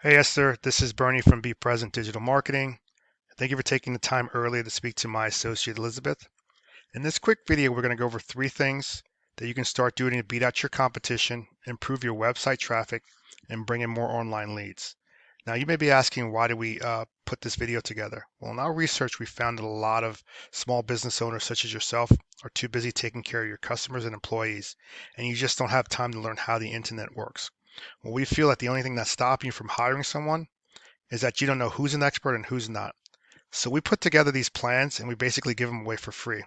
Hey Esther, this is Bernie from Be Present Digital Marketing. Thank you for taking the time earlier to speak to my associate Elizabeth. In this quick video, we're going to go over three things that you can start doing to beat out your competition, improve your website traffic, and bring in more online leads. Now, you may be asking, why do we put this video together? Well, in our research, we found that a lot of small business owners such as yourself are too busy taking care of your customers and employees, and you just don't have time to learn how the internet works. Well, we feel that the only thing that's stopping you from hiring someone is that you don't know who's an expert and who's not. So we put together these plans and we basically give them away for free.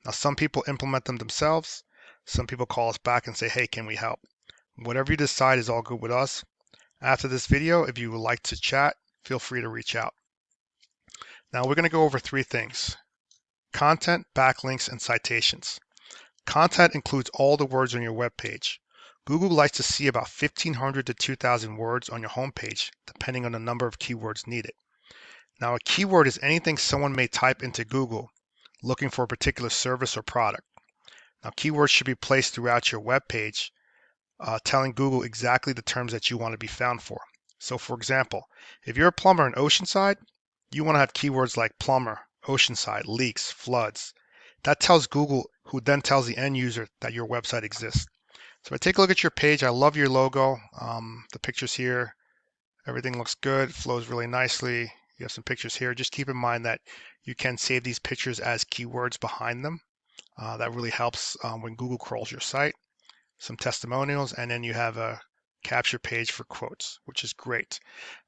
Now, some people implement them themselves. Some people call us back and say, hey, can we help? Whatever you decide is all good with us. After this video, if you would like to chat, feel free to reach out. Now, we're going to go over three things: content, backlinks, and citations. Content includes all the words on your web page. Google likes to see about 1,500 to 2,000 words on your homepage, depending on the number of keywords needed. Now, a keyword is anything someone may type into Google looking for a particular service or product. Now, keywords should be placed throughout your web page, telling Google exactly the terms that you want to be found for. So, for example, if you're a plumber in Oceanside, you want to have keywords like plumber, Oceanside, leaks, floods. That tells Google, who then tells the end user that your website exists. So, if I take a look at your page, I love your logo. The pictures here, everything looks good, flows really nicely. You have some pictures here. Just keep in mind that you can save these pictures as keywords behind them. That really helps when Google crawls your site. Some testimonials, and then you have a capture page for quotes, which is great.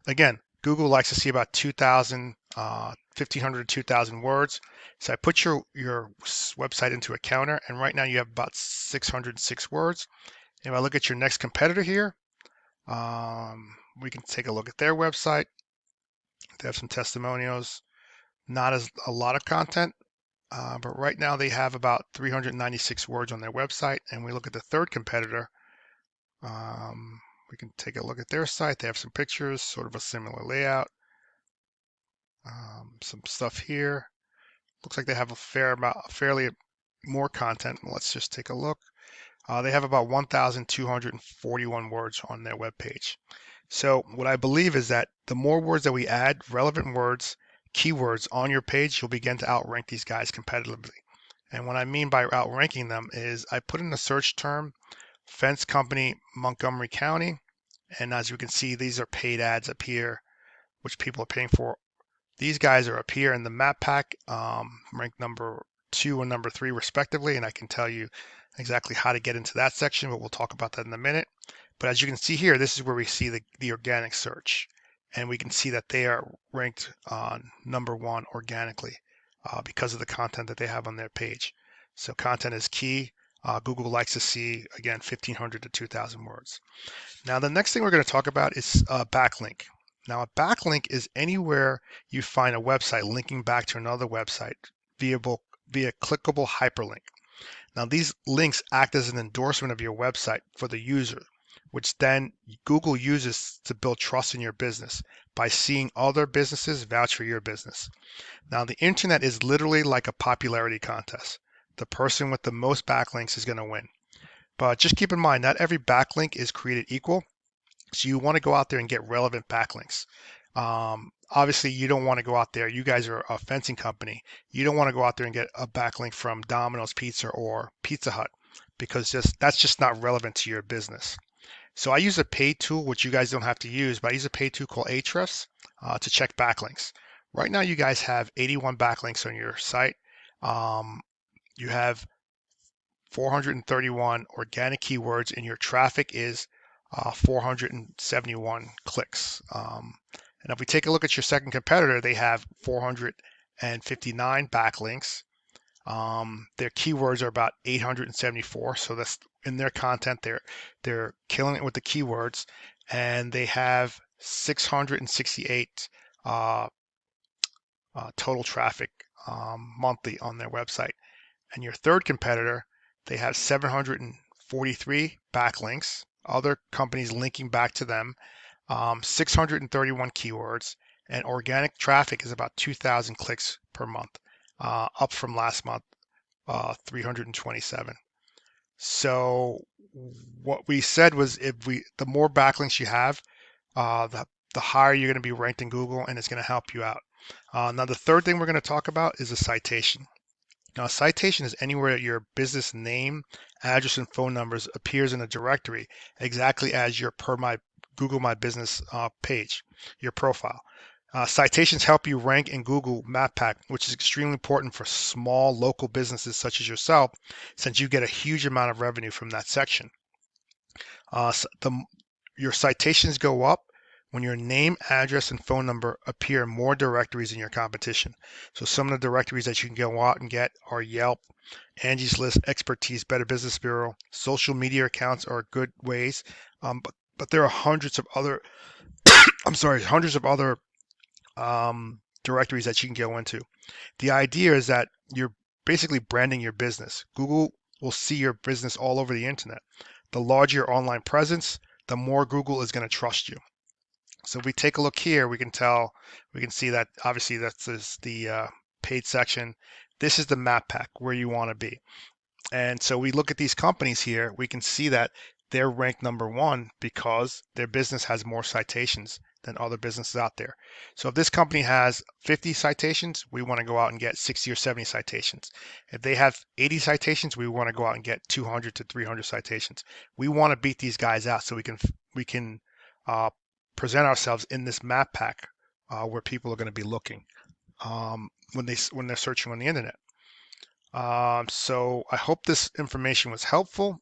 Again, Google likes to see about 2,000, 1,500 to 2,000 words. So I put your website into a counter, and right now you have about 606 words. If I look at your next competitor here, we can take a look at their website. They have some testimonials, not as a lot of content, but right now they have about 396 words on their website. And we look at the third competitor, we can take a look at their site. They have some pictures, sort of a similar layout, some stuff here. Looks like they have a fairly more content. Let's just take a look. They have about 1,241 words on their webpage. So what I believe is that the more words that we add, relevant words, keywords on your page, you'll begin to outrank these guys competitively. And what I mean by outranking them is I put in a search term, fence company, Montgomery County. And as you can see, these are paid ads up here, which people are paying for. These guys are up here in the map pack, ranked number 2 and number 3 respectively. And I can tell you exactly how to get into that section, but we'll talk about that in a minute. But as you can see here, this is where we see the organic search. And we can see that they are ranked on number 1 organically because of the content that they have on their page. So content is key. Google likes to see, again, 1,500 to 2,000 words. Now, the next thing we're going to talk about is a backlink. Now, a backlink is anywhere you find a website linking back to another website via clickable hyperlink. Now, these links act as an endorsement of your website for the user, which then Google uses to build trust in your business by seeing other businesses vouch for your business. Now, the internet is literally like a popularity contest. The person with the most backlinks is going to win. But just keep in mind, not every backlink is created equal. So you want to go out there and get relevant backlinks. Obviously, you don't want to go out there. You guys are a fencing company. You don't want to go out there and get a backlink from Domino's Pizza or Pizza Hut because that's just not relevant to your business. So I use a paid tool, which you guys don't have to use, but I use a paid tool called Ahrefs to check backlinks. Right now, you guys have 81 backlinks on your site. You have 431 organic keywords, and your traffic is 471 clicks. And if we take a look at your second competitor, they have 459 backlinks. Their keywords are about 874, so that's in their content. They're killing it with the keywords, and they have 668 total traffic monthly on their website. And your third competitor, they have 743 backlinks, other companies linking back to them, 631 keywords, and organic traffic is about 2,000 clicks per month, up from last month, 327. So what we said was, the more backlinks you have, the the higher you're going to be ranked in Google, and it's going to help you out. Now, the third thing we're going to talk about is a citation. Now, a citation is anywhere your business name, address, and phone numbers appears in a directory, exactly as your Google My Business page, your profile. Citations help you rank in Google Map Pack, which is extremely important for small local businesses such as yourself, since you get a huge amount of revenue from that section. Your citations go up when your name, address, and phone number appear in more directories than your competition. So some of the directories that you can go out and get are Yelp, Angie's List, Expertise, Better Business Bureau. Social media accounts are good ways, but there are hundreds of other hundreds of other directories that you can go into. The idea is that you're basically branding your business. Google will see your business all over the internet. The larger your online presence, the more Google is going to trust you. So if we take a look here, we can see that obviously that's the paid section. This is the map pack where you want to be. And so we look at these companies here, we can see that they're ranked #1 because their business has more citations than other businesses out there. So if this company has 50 citations, we want to go out and get 60 or 70 citations. If they have 80 citations, we want to go out and get 200 to 300 citations. We want to beat these guys out so we can present ourselves in this map pack where people are going to be looking when they're searching on the internet. So I hope this information was helpful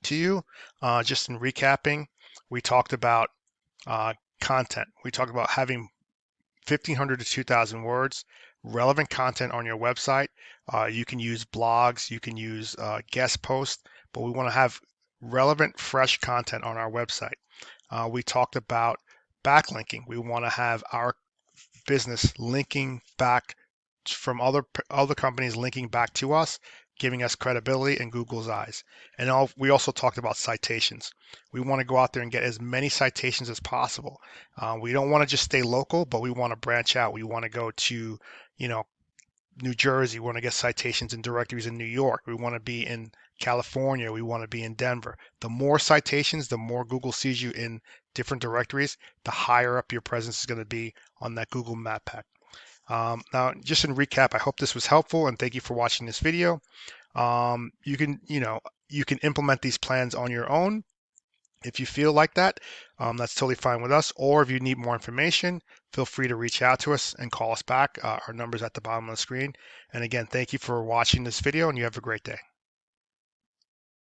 to you. Just in recapping, we talked about content. We talked about having 1,500 to 2,000 words, relevant content on your website. You can use blogs, you can use guest posts, but we want to have relevant, fresh content on our website. We talked about backlinking. We want to have our business linking back from other companies, linking back to us, giving us credibility in Google's eyes. And we also talked about citations. We want to go out there and get as many citations as possible. We don't want to just stay local, but we want to branch out. We want to go to, New Jersey. We want to get citations in directories in New York. We want to be in California. We want to be in Denver. The more citations, the more Google sees you in different directories, the higher up your presence is going to be on that Google Map Pack. Now, just in recap, I hope this was helpful, and thank you for watching this video. You can implement these plans on your own if you feel like that. That's totally fine with us. Or if you need more information, feel free to reach out to us and call us back. Our number's at the bottom of the screen. And again, thank you for watching this video, and you have a great day.